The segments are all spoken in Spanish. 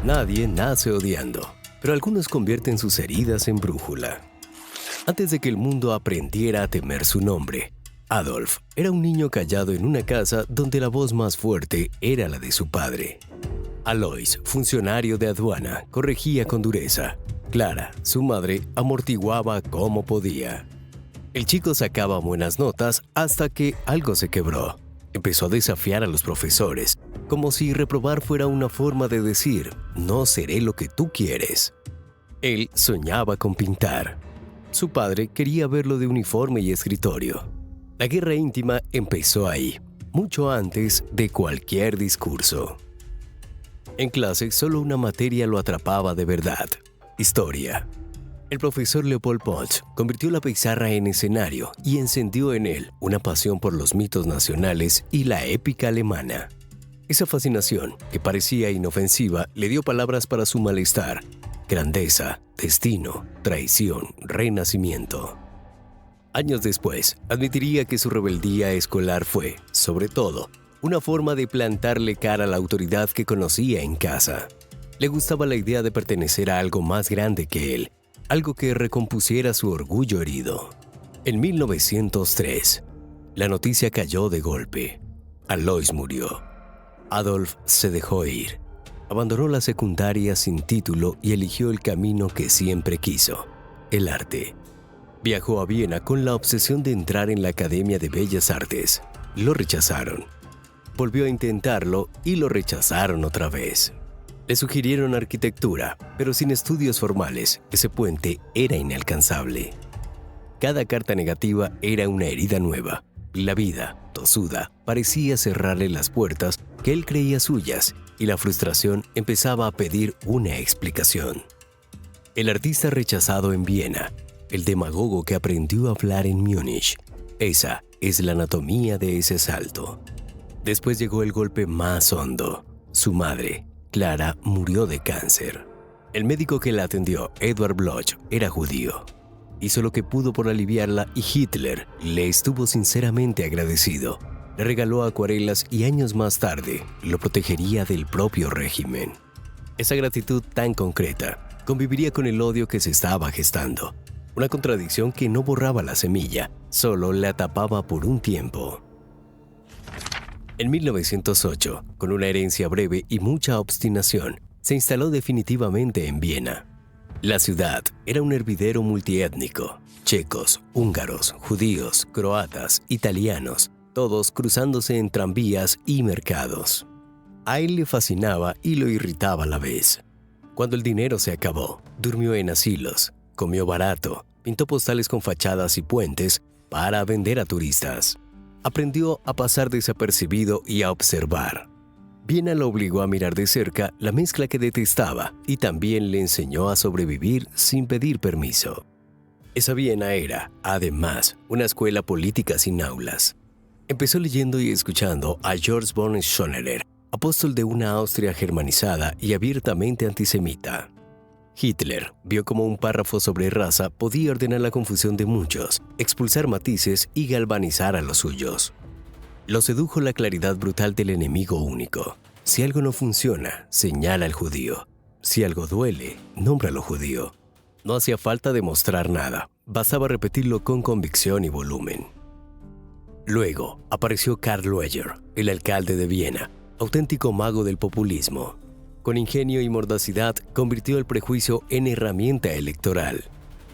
Nadie nace odiando, pero algunos convierten sus heridas en brújula. Antes de que el mundo aprendiera a temer su nombre, Adolf era un niño callado en una casa donde la voz más fuerte era la de su padre. Alois, funcionario de aduana, corregía con dureza. Clara, su madre, amortiguaba como podía. El chico sacaba buenas notas hasta que algo se quebró. Empezó a desafiar a los profesores, como si reprobar fuera una forma de decir, no seré lo que tú quieres. Él soñaba con pintar. Su padre quería verlo de uniforme y escritorio. La guerra íntima empezó ahí, mucho antes de cualquier discurso. En clase, solo una materia lo atrapaba de verdad: historia. El profesor Leopold Pons convirtió la pizarra en escenario y encendió en él una pasión por los mitos nacionales y la épica alemana. Esa fascinación, que parecía inofensiva, le dio palabras para su malestar: grandeza, destino, traición, renacimiento. Años después, admitiría que su rebeldía escolar fue, sobre todo, una forma de plantarle cara a la autoridad que conocía en casa. Le gustaba la idea de pertenecer a algo más grande que él, algo que recompusiera su orgullo herido. En 1903, la noticia cayó de golpe. Alois murió. Adolf se dejó ir. Abandonó la secundaria sin título y eligió el camino que siempre quiso: el arte. Viajó a Viena con la obsesión de entrar en la Academia de Bellas Artes. Lo rechazaron. Volvió a intentarlo y lo rechazaron otra vez. Le sugirieron arquitectura, pero sin estudios formales, ese puente era inalcanzable. Cada carta negativa era una herida nueva. La vida, tosuda, parecía cerrarle las puertas que él creía suyas, y la frustración empezaba a pedir una explicación. El artista rechazado en Viena, el demagogo que aprendió a hablar en Múnich. Esa es la anatomía de ese salto. Después llegó el golpe más hondo. Su madre, Clara, murió de cáncer. El médico que la atendió, Edward Bloch, era judío. Hizo lo que pudo por aliviarla y Hitler le estuvo sinceramente agradecido. Le regaló acuarelas y años más tarde lo protegería del propio régimen. Esa gratitud tan concreta conviviría con el odio que se estaba gestando. Una contradicción que no borraba la semilla, solo la tapaba por un tiempo. En 1908, con una herencia breve y mucha obstinación, se instaló definitivamente en Viena. La ciudad era un hervidero multiétnico: checos, húngaros, judíos, croatas, italianos, todos cruzándose en tranvías y mercados. A él le fascinaba y lo irritaba a la vez. Cuando el dinero se acabó, durmió en asilos, comió barato, pintó postales con fachadas y puentes para vender a turistas. Aprendió a pasar desapercibido y a observar. Viena lo obligó a mirar de cerca la mezcla que detestaba y también le enseñó a sobrevivir sin pedir permiso. Esa Viena era, además, una escuela política sin aulas. Empezó leyendo y escuchando a Georg von Schönlehr, apóstol de una Austria germanizada y abiertamente antisemita. Hitler vio cómo un párrafo sobre raza podía ordenar la confusión de muchos, expulsar matices y galvanizar a los suyos. Lo sedujo la claridad brutal del enemigo único. Si algo no funciona, señala al judío. Si algo duele, nómbralo judío. No hacía falta demostrar nada, bastaba repetirlo con convicción y volumen. Luego apareció Karl Lueger, el alcalde de Viena, auténtico mago del populismo. Con ingenio y mordacidad convirtió el prejuicio en herramienta electoral.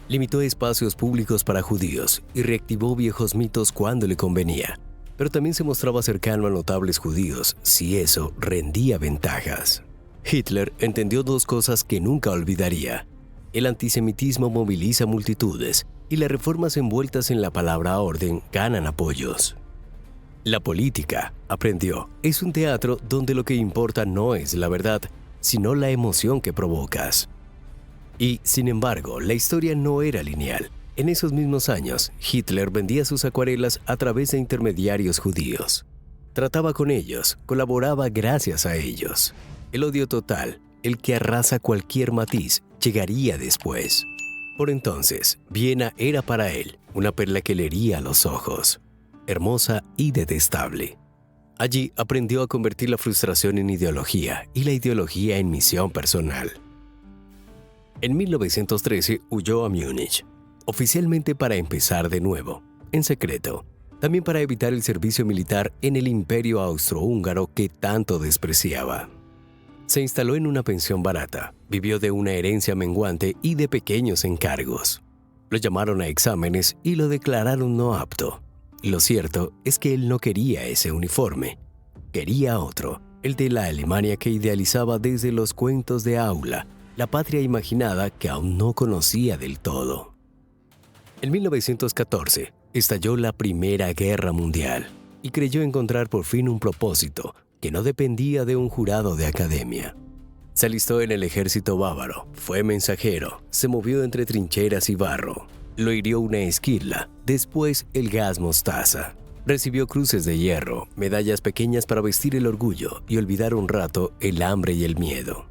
Limitó espacios públicos para judíos y reactivó viejos mitos cuando le convenía. Pero también se mostraba cercano a notables judíos si eso rendía ventajas. Hitler entendió dos cosas que nunca olvidaría: el antisemitismo moviliza multitudes y las reformas envueltas en la palabra orden ganan apoyos. La política, aprendió, es un teatro donde lo que importa no es la verdad, sino la emoción que provocas. Y, sin embargo, la historia no era lineal. En esos mismos años, Hitler vendía sus acuarelas a través de intermediarios judíos. Trataba con ellos, colaboraba gracias a ellos. El odio total, el que arrasa cualquier matiz, llegaría después. Por entonces, Viena era para él una perla que le hería los ojos, hermosa y detestable. Allí aprendió a convertir la frustración en ideología y la ideología en misión personal. En 1913 huyó a Múnich, oficialmente para empezar de nuevo, en secreto, también para evitar el servicio militar en el imperio austrohúngaro que tanto despreciaba. Se instaló en una pensión barata, vivió de una herencia menguante y de pequeños encargos. Lo llamaron a exámenes y lo declararon no apto. Lo cierto es que él no quería ese uniforme. Quería otro, el de la Alemania que idealizaba desde los cuentos de aula, la patria imaginada que aún no conocía del todo. En 1914 estalló la Primera Guerra Mundial y creyó encontrar por fin un propósito que no dependía de un jurado de academia. Se alistó en el ejército bávaro, fue mensajero, se movió entre trincheras y barro. Lo hirió una esquirla, después el gas mostaza. Recibió cruces de hierro, medallas pequeñas para vestir el orgullo y olvidar un rato el hambre y el miedo.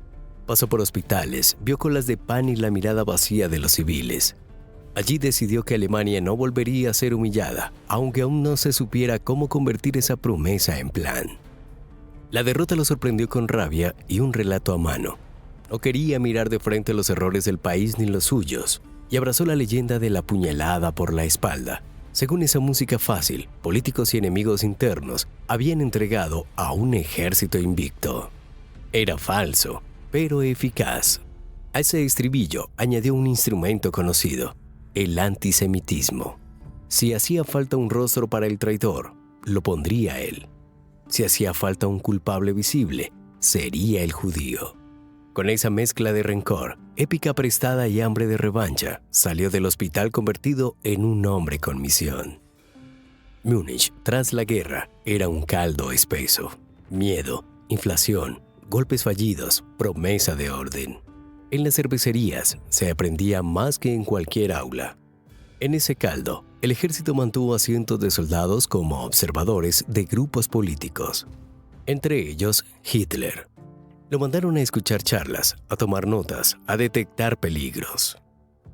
Pasó por hospitales, vio colas de pan y la mirada vacía de los civiles. Allí decidió que Alemania no volvería a ser humillada, aunque aún no se supiera cómo convertir esa promesa en plan. La derrota lo sorprendió con rabia y un relato a mano. No quería mirar de frente los errores del país ni los suyos, y abrazó la leyenda de la puñalada por la espalda. Según esa música fácil, políticos y enemigos internos habían entregado a un ejército invicto. Era falso, pero eficaz. A ese estribillo añadió un instrumento conocido, el antisemitismo. Si hacía falta un rostro para el traidor, lo pondría él. Si hacía falta un culpable visible, sería el judío. Con esa mezcla de rencor, épica prestada y hambre de revancha, salió del hospital convertido en un hombre con misión. Múnich, tras la guerra, era un caldo espeso. Miedo, inflación, golpes fallidos, promesa de orden. En las cervecerías se aprendía más que en cualquier aula. En ese caldo, el ejército mantuvo a cientos de soldados como observadores de grupos políticos. Entre ellos, Hitler. Lo mandaron a escuchar charlas, a tomar notas, a detectar peligros.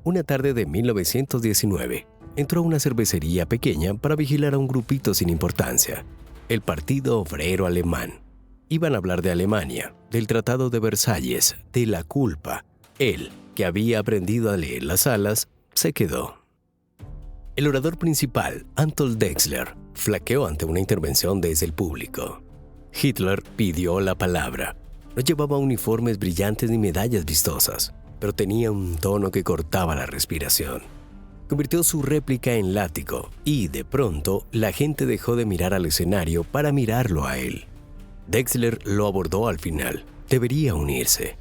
Una tarde de 1919, entró a una cervecería pequeña para vigilar a un grupito sin importancia, el Partido Obrero Alemán. Iban a hablar de Alemania, del Tratado de Versalles, de la culpa. Él, que había aprendido a leer las alas, se quedó. El orador principal, Anton Drexler, flaqueó ante una intervención desde el público. Hitler pidió la palabra. No llevaba uniformes brillantes ni medallas vistosas, pero tenía un tono que cortaba la respiración. Convirtió su réplica en látigo y, de pronto, la gente dejó de mirar al escenario para mirarlo a él. Drexler lo abordó al final. Debería unirse.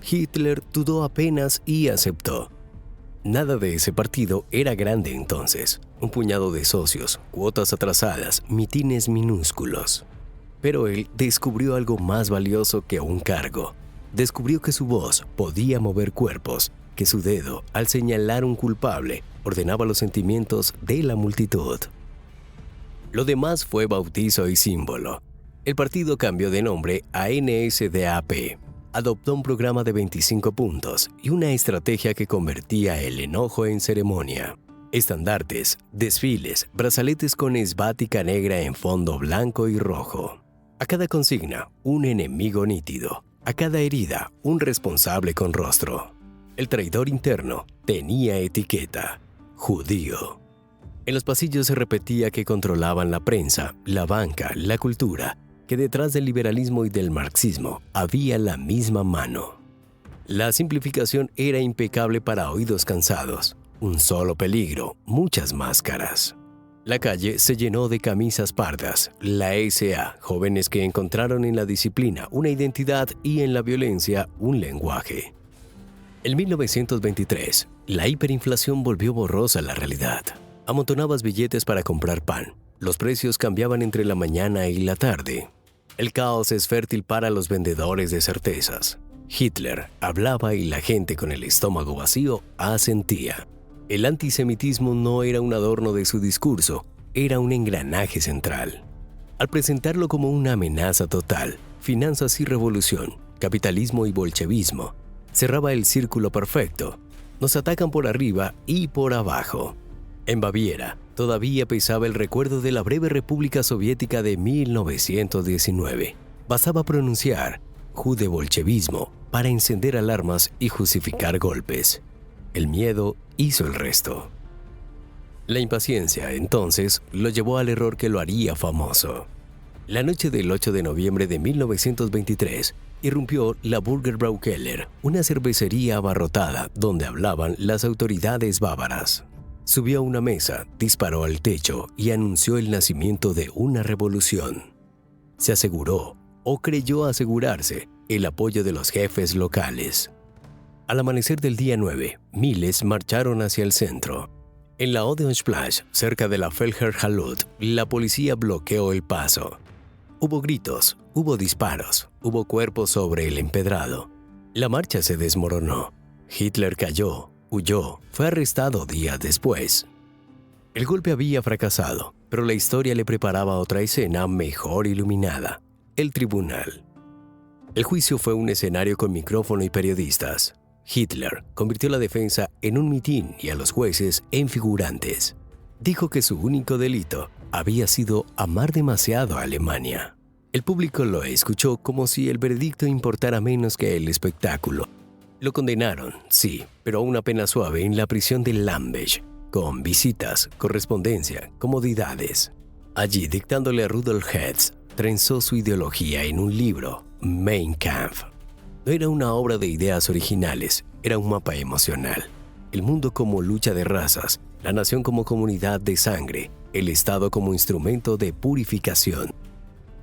Hitler dudó apenas y aceptó. Nada de ese partido era grande entonces. Un puñado de socios, cuotas atrasadas, mitines minúsculos. Pero él descubrió algo más valioso que un cargo. Descubrió que su voz podía mover cuerpos, que su dedo, al señalar un culpable, ordenaba los sentimientos de la multitud. Lo demás fue bautizo y símbolo. El partido cambió de nombre a NSDAP. Adoptó un programa de 25 puntos y una estrategia que convertía el enojo en ceremonia. Estandartes, desfiles, brazaletes con esvástica negra en fondo blanco y rojo. A cada consigna, un enemigo nítido. A cada herida, un responsable con rostro. El traidor interno tenía etiqueta: judío. En los pasillos se repetía que controlaban la prensa, la banca, la cultura, que detrás del liberalismo y del marxismo había la misma mano. La simplificación era impecable para oídos cansados. Un solo peligro, muchas máscaras. La calle se llenó de camisas pardas, la SA, jóvenes que encontraron en la disciplina una identidad y en la violencia un lenguaje. En 1923, la hiperinflación volvió borrosa la realidad. Amontonabas billetes para comprar pan. Los precios cambiaban entre la mañana y la tarde. El caos es fértil para los vendedores de certezas. Hitler hablaba y la gente con el estómago vacío asentía. El antisemitismo no era un adorno de su discurso, era un engranaje central. Al presentarlo como una amenaza total, finanzas y revolución, capitalismo y bolchevismo, cerraba el círculo perfecto. Nos atacan por arriba y por abajo. En Baviera, todavía pesaba el recuerdo de la breve República Soviética de 1919. Bastaba pronunciar judebolchevismo para encender alarmas y justificar golpes. El miedo hizo el resto. La impaciencia, entonces, lo llevó al error que lo haría famoso. La noche del 8 de noviembre de 1923, irrumpió la Burgerbrau Keller, una cervecería abarrotada donde hablaban las autoridades bávaras. Subió a una mesa, disparó al techo y anunció el nacimiento de una revolución. Se aseguró, o creyó asegurarse, el apoyo de los jefes locales. Al amanecer del día 9, miles marcharon hacia el centro. En la Odeonsplatz, cerca de la Felgerhalud, la policía bloqueó el paso. Hubo gritos, hubo disparos, hubo cuerpos sobre el empedrado. La marcha se desmoronó. Hitler cayó, huyó, fue arrestado días después. El golpe había fracasado, pero la historia le preparaba otra escena mejor iluminada: el tribunal. El juicio fue un escenario con micrófono y periodistas. Hitler convirtió la defensa en un mitin y a los jueces en figurantes. Dijo que su único delito había sido amar demasiado a Alemania. El público lo escuchó como si el veredicto importara menos que el espectáculo. Lo condenaron, sí, pero a una pena suave en la prisión de Lamberg, con visitas, correspondencia, comodidades. Allí, dictándole a Rudolf Hess, trenzó su ideología en un libro, Mein Kampf. No era una obra de ideas originales, era un mapa emocional. El mundo como lucha de razas, la nación como comunidad de sangre, el Estado como instrumento de purificación.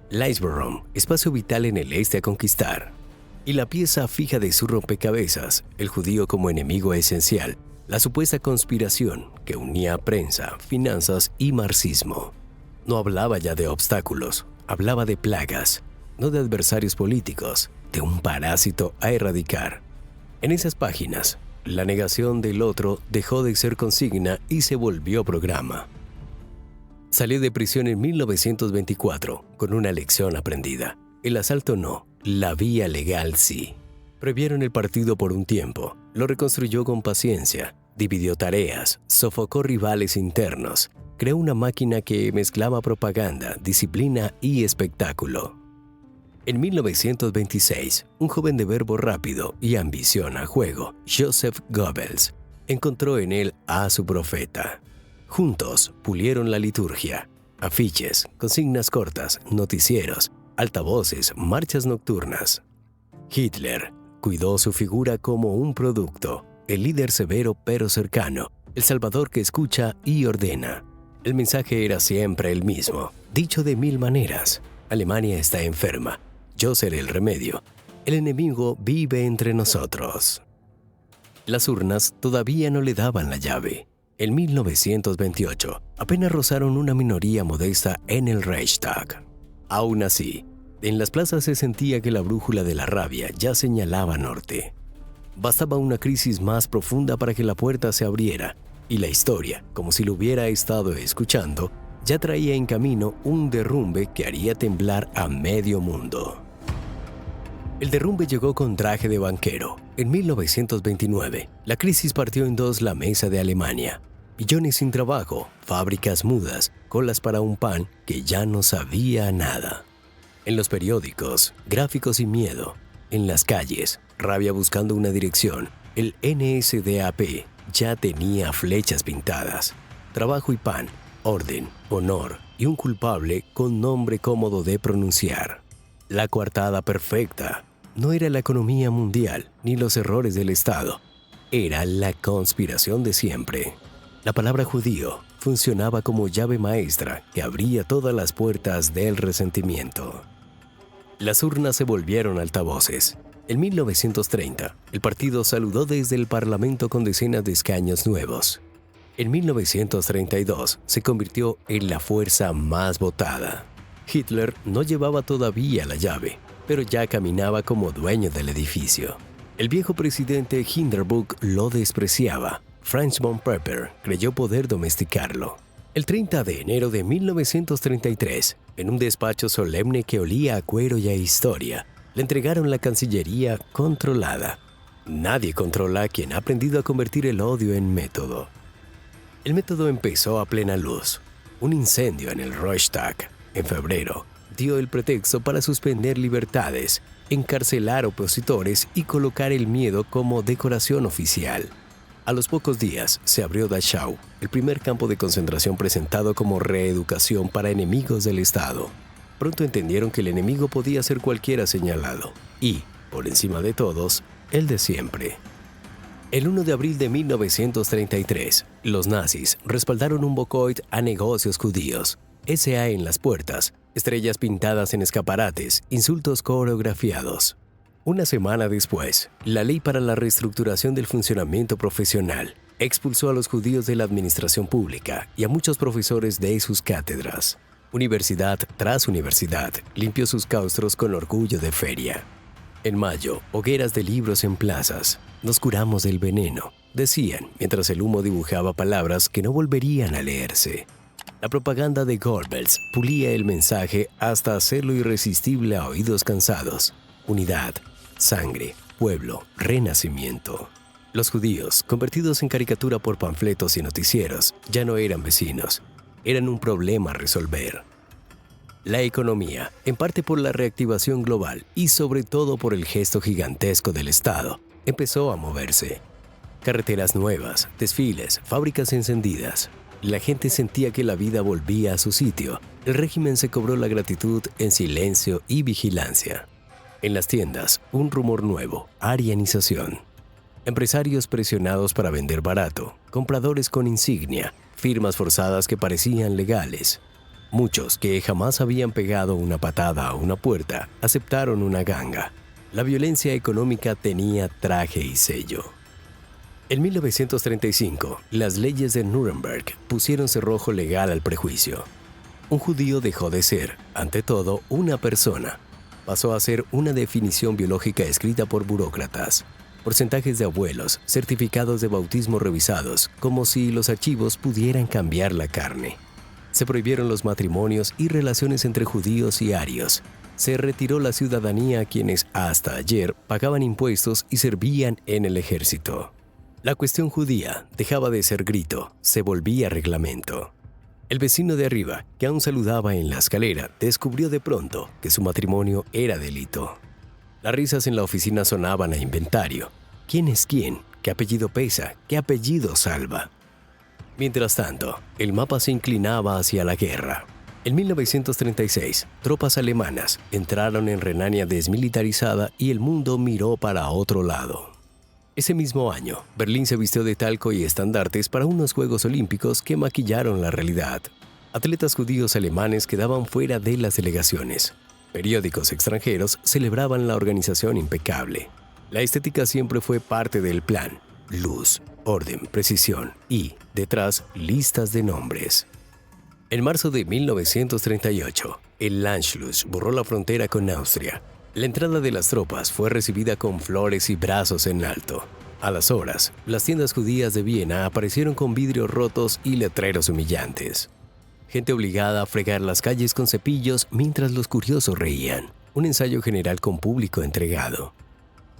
Leisborough, espacio vital en el este a conquistar. Y la pieza fija de su rompecabezas, el judío como enemigo esencial, la supuesta conspiración que unía prensa, finanzas y marxismo. No hablaba ya de obstáculos, hablaba de plagas, no de adversarios políticos, de un parásito a erradicar. En esas páginas, la negación del otro dejó de ser consigna y se volvió programa. Salió de prisión en 1924 con una lección aprendida. El asalto no, la vía legal sí. Prohibieron el partido por un tiempo, lo reconstruyó con paciencia, dividió tareas, sofocó rivales internos, creó una máquina que mezclaba propaganda, disciplina y espectáculo. En 1926, un joven de verbo rápido y ambición a juego, Joseph Goebbels, encontró en él a su profeta. Juntos pulieron la liturgia, afiches, consignas cortas, noticieros, altavoces, marchas nocturnas. Hitler cuidó su figura como un producto, el líder severo pero cercano, el salvador que escucha y ordena. El mensaje era siempre el mismo, dicho de mil maneras: Alemania está enferma, yo seré el remedio, el enemigo vive entre nosotros. Las urnas todavía no le daban la llave. En 1928, apenas rozaron una minoría modesta en el Reichstag. Aún así, en las plazas se sentía que la brújula de la rabia ya señalaba norte. Bastaba una crisis más profunda para que la puerta se abriera, y la historia, como si lo hubiera estado escuchando, ya traía en camino un derrumbe que haría temblar a medio mundo. El derrumbe llegó con traje de banquero. En 1929, la crisis partió en dos la mesa de Alemania. Millones sin trabajo, fábricas mudas, colas para un pan que ya no sabía nada. En los periódicos, gráficos y miedo. En las calles, rabia buscando una dirección. El NSDAP ya tenía flechas pintadas. Trabajo y pan, orden, honor y un culpable con nombre cómodo de pronunciar. La coartada perfecta. No era la economía mundial ni los errores del Estado. Era la conspiración de siempre. La palabra judío funcionaba como llave maestra que abría todas las puertas del resentimiento. Las urnas se volvieron altavoces. En 1930, el partido saludó desde el Parlamento con decenas de escaños nuevos. En 1932, se convirtió en la fuerza más votada. Hitler no llevaba todavía la llave, pero ya caminaba como dueño del edificio. El viejo presidente Hindenburg lo despreciaba. Franz von Papen creyó poder domesticarlo. El 30 de enero de 1933, en un despacho solemne que olía a cuero y a historia, le entregaron la Cancillería controlada. Nadie controla a quien ha aprendido a convertir el odio en método. El método empezó a plena luz. Un incendio en el Reichstag, en febrero, dio el pretexto para suspender libertades, encarcelar opositores y colocar el miedo como decoración oficial. A los pocos días se abrió Dachau, el primer campo de concentración presentado como reeducación para enemigos del Estado. Pronto entendieron que el enemigo podía ser cualquiera señalado y, por encima de todos, el de siempre. El 1 de abril de 1933, los nazis respaldaron un boicot a negocios judíos, SA en las puertas, estrellas pintadas en escaparates, insultos coreografiados. Una semana después, la ley para la reestructuración del funcionamiento profesional expulsó a los judíos de la administración pública y a muchos profesores de sus cátedras. Universidad tras universidad limpió sus claustros con orgullo de feria. En mayo, hogueras de libros en plazas. Nos curamos del veneno, decían, mientras el humo dibujaba palabras que no volverían a leerse. La propaganda de Goebbels pulía el mensaje hasta hacerlo irresistible a oídos cansados. Unidad, sangre, pueblo, renacimiento. Los judíos, convertidos en caricatura por panfletos y noticieros, ya no eran vecinos, eran un problema a resolver. La economía, en parte por la reactivación global y sobre todo por el gesto gigantesco del Estado, empezó a moverse. Carreteras nuevas, desfiles, fábricas encendidas. La gente sentía que la vida volvía a su sitio. El régimen se cobró la gratitud en silencio y vigilancia. En las tiendas, un rumor nuevo, arianización. Empresarios presionados para vender barato, compradores con insignia, firmas forzadas que parecían legales. Muchos que jamás habían pegado una patada a una puerta aceptaron una ganga. La violencia económica tenía traje y sello. En 1935, las leyes de Nuremberg pusieron cerrojo legal al prejuicio. Un judío dejó de ser, ante todo, una persona. Pasó a ser una definición biológica escrita por burócratas. Porcentajes de abuelos, certificados de bautismo revisados, como si los archivos pudieran cambiar la carne. Se prohibieron los matrimonios y relaciones entre judíos y arios. Se retiró la ciudadanía a quienes hasta ayer pagaban impuestos y servían en el ejército. La cuestión judía dejaba de ser grito, se volvía reglamento. El vecino de arriba, que aún saludaba en la escalera, descubrió de pronto que su matrimonio era delito. Las risas en la oficina sonaban a inventario. ¿Quién es quién? ¿Qué apellido pesa? ¿Qué apellido salva? Mientras tanto, el mapa se inclinaba hacia la guerra. En 1936, tropas alemanas entraron en Renania desmilitarizada y el mundo miró para otro lado. Ese mismo año, Berlín se vistió de talco y estandartes para unos Juegos Olímpicos que maquillaron la realidad. Atletas judíos alemanes quedaban fuera de las delegaciones. Periódicos extranjeros celebraban la organización impecable. La estética siempre fue parte del plan. Luz, orden, precisión y, detrás, listas de nombres. En marzo de 1938, el Anschluss borró la frontera con Austria. La entrada de las tropas fue recibida con flores y brazos en alto. A las horas, las tiendas judías de Viena aparecieron con vidrios rotos y letreros humillantes. Gente obligada a fregar las calles con cepillos mientras los curiosos reían. Un ensayo general con público entregado.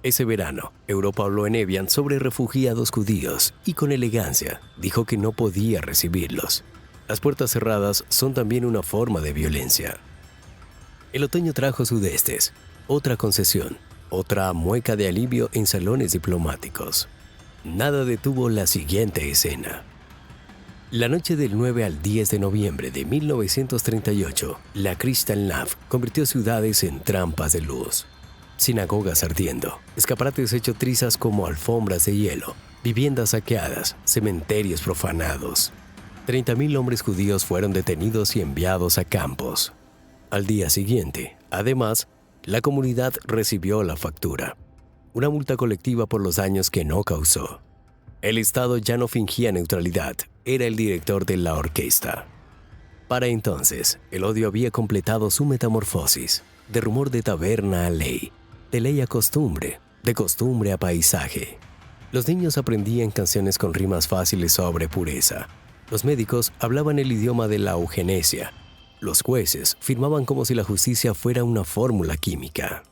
Ese verano, Europa habló en Evian sobre refugiados judíos y con elegancia dijo que no podía recibirlos. Las puertas cerradas son también una forma de violencia. El otoño trajo sudestes, otra concesión, otra mueca de alivio en salones diplomáticos. Nada detuvo la siguiente escena. La noche del 9 al 10 de noviembre de 1938, la Kristallnacht convirtió ciudades en trampas de luz. Sinagogas ardiendo, escaparates hechos trizas como alfombras de hielo, viviendas saqueadas, cementerios profanados. 30.000 hombres judíos fueron detenidos y enviados a campos. Al día siguiente, además, la comunidad recibió la factura, una multa colectiva por los daños que no causó. El Estado ya no fingía neutralidad, era el director de la orquesta. Para entonces, el odio había completado su metamorfosis, de rumor de taberna a ley, de ley a costumbre, de costumbre a paisaje. Los niños aprendían canciones con rimas fáciles sobre pureza. Los médicos hablaban el idioma de la eugenesia. Los jueces firmaban como si la justicia fuera una fórmula química.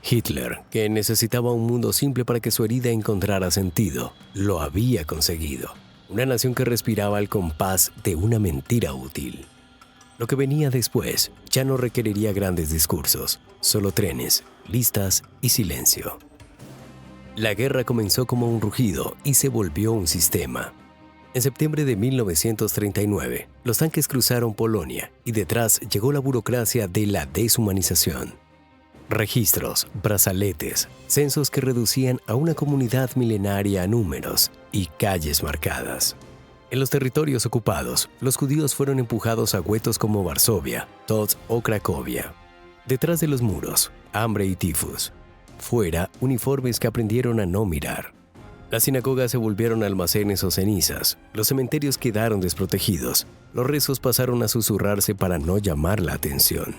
Hitler, que necesitaba un mundo simple para que su herida encontrara sentido, lo había conseguido. una nación que respiraba al compás de una mentira útil. Lo que venía después ya no requeriría grandes discursos, solo trenes, listas y silencio. La guerra comenzó como un rugido y se volvió un sistema. En septiembre de 1939, los tanques cruzaron Polonia y detrás llegó la burocracia de la deshumanización. Registros, brazaletes, censos que reducían a una comunidad milenaria a números y calles marcadas. En los territorios ocupados, los judíos fueron empujados a guetos como Varsovia, Todz o Cracovia. Detrás de los muros, hambre y tifus. Fuera, uniformes que aprendieron a no mirar. Las sinagogas se volvieron almacenes o cenizas, los cementerios quedaron desprotegidos, los rezos pasaron a susurrarse para no llamar la atención.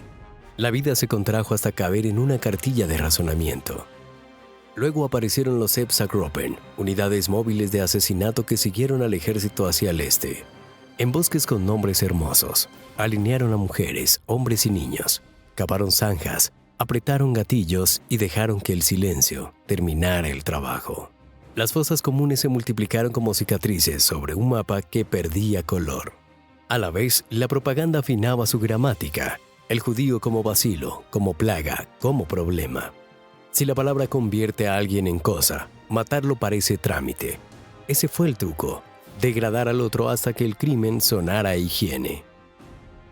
La vida se contrajo hasta caber en una cartilla de razonamiento. Luego aparecieron los Hebsagruppen, unidades móviles de asesinato que siguieron al ejército hacia el este. En bosques con nombres hermosos, alinearon a mujeres, hombres y niños, cavaron zanjas, apretaron gatillos y dejaron que el silencio terminara el trabajo. Las fosas comunes se multiplicaron como cicatrices sobre un mapa que perdía color. A la vez, la propaganda afinaba su gramática, el judío como vacilo, como plaga, como problema. Si la palabra convierte a alguien en cosa, matarlo parece trámite. Ese fue el truco, degradar al otro hasta que el crimen sonara a higiene.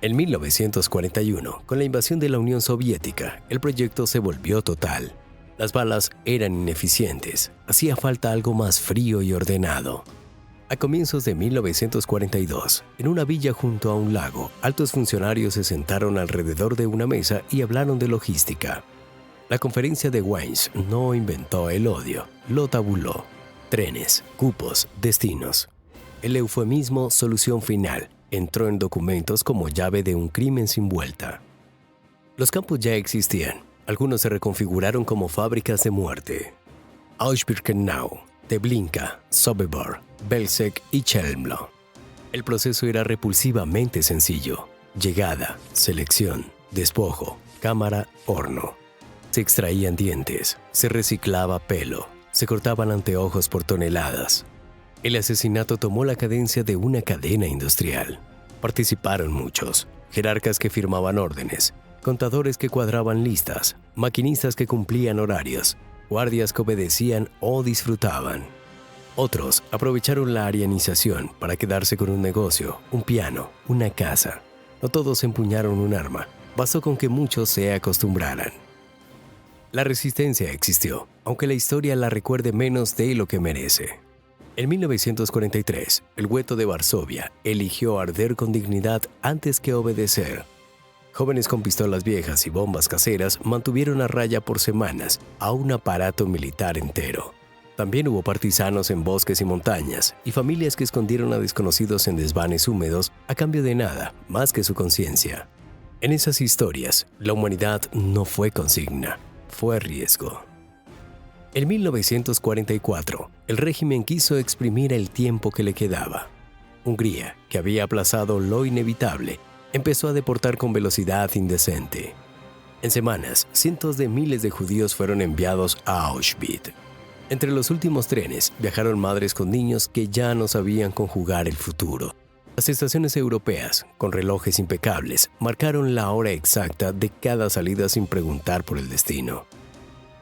En 1941, con la invasión de la Unión Soviética, el proyecto se volvió total. Las balas eran ineficientes, hacía falta algo más frío y ordenado. A comienzos de 1942, en una villa junto a un lago, altos funcionarios se sentaron alrededor de una mesa y hablaron de logística. La conferencia de Weins no inventó el odio, lo tabuló. Trenes, cupos, destinos. El eufemismo solución final entró en documentos como llave de un crimen sin vuelta. Los campos ya existían. Algunos se reconfiguraron como fábricas de muerte. Auschwitz-Birkenau, Treblinka, Sobibor, Belzec y Chelmno. El proceso era repulsivamente sencillo. Llegada, selección, despojo, cámara, horno. Se extraían dientes, se reciclaba pelo, se cortaban anteojos por toneladas. El asesinato tomó la cadencia de una cadena industrial. Participaron muchos, jerarcas que firmaban órdenes, contadores que cuadraban listas, maquinistas que cumplían horarios, guardias que obedecían o disfrutaban. Otros aprovecharon la arianización para quedarse con un negocio, un piano, una casa. No todos empuñaron un arma, bastó con que muchos se acostumbraran. La resistencia existió, aunque la historia la recuerde menos de lo que merece. En 1943, el gueto de Varsovia eligió arder con dignidad antes que obedecer. Jóvenes con pistolas viejas y bombas caseras mantuvieron a raya por semanas a un aparato militar entero. También hubo partisanos en bosques y montañas y familias que escondieron a desconocidos en desvanes húmedos a cambio de nada más que su conciencia. En esas historias, la humanidad no fue consigna, fue riesgo. En 1944, el régimen quiso exprimir el tiempo que le quedaba. Hungría, que había aplazado lo inevitable, empezó a deportar con velocidad indecente. En semanas, cientos de miles de judíos fueron enviados a Auschwitz. Entre los últimos trenes viajaron madres con niños que ya no sabían conjugar el futuro. Las estaciones europeas, con relojes impecables, marcaron la hora exacta de cada salida sin preguntar por el destino.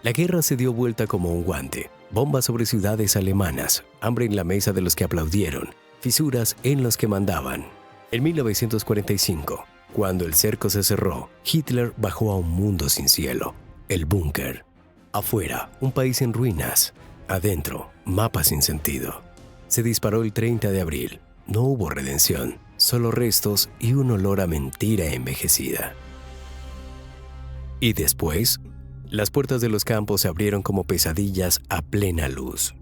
La guerra se dio vuelta como un guante. Bombas sobre ciudades alemanas, hambre en la mesa de los que aplaudieron, fisuras en los que mandaban. En 1945, cuando el cerco se cerró, Hitler bajó a un mundo sin cielo, el búnker. Afuera, un país en ruinas. Adentro, mapas sin sentido. Se disparó el 30 de abril. No hubo redención, solo restos y un olor a mentira envejecida. Y después, las puertas de los campos se abrieron como pesadillas a plena luz.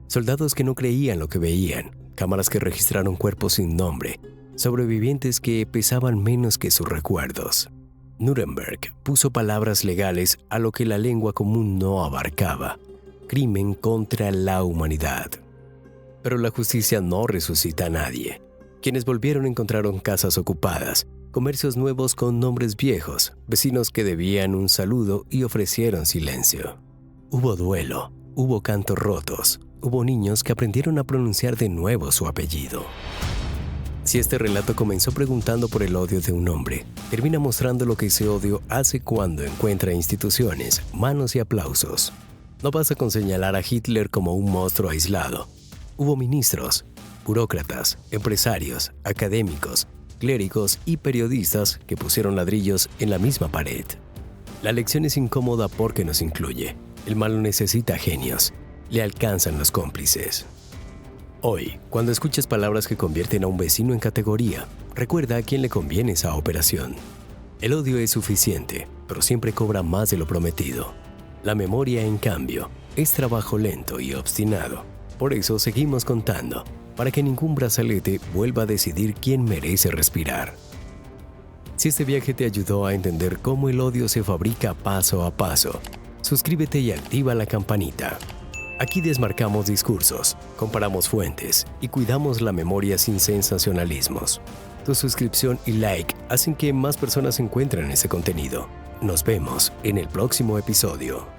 Soldados que no creían lo que veían, cámaras que registraron cuerpos sin nombre, sobrevivientes que pesaban menos que sus recuerdos. Nuremberg puso palabras legales a lo que la lengua común no abarcaba: crimen contra la humanidad. Pero la justicia no resucita a nadie. Quienes volvieron encontraron casas ocupadas, comercios nuevos con nombres viejos, vecinos que debían un saludo y ofrecieron silencio. Hubo duelo, hubo cantos rotos, hubo niños que aprendieron a pronunciar de nuevo su apellido. Si este relato comenzó preguntando por el odio de un hombre, termina mostrando lo que ese odio hace cuando encuentra instituciones, manos y aplausos. No basta con señalar a Hitler como un monstruo aislado. Hubo ministros, burócratas, empresarios, académicos, clérigos y periodistas que pusieron ladrillos en la misma pared. La lección es incómoda porque nos incluye. El mal necesita genios. Le alcanzan los cómplices. Hoy, cuando escuches palabras que convierten a un vecino en categoría, recuerda a quién le conviene esa operación. El odio es suficiente, pero siempre cobra más de lo prometido. La memoria, en cambio, es trabajo lento y obstinado. Por eso seguimos contando, para que ningún brazalete vuelva a decidir quién merece respirar. Si este viaje te ayudó a entender cómo el odio se fabrica paso a paso, suscríbete y activa la campanita. Aquí desmarcamos discursos, comparamos fuentes y cuidamos la memoria sin sensacionalismos. Tu suscripción y like hacen que más personas encuentren ese contenido. Nos vemos en el próximo episodio.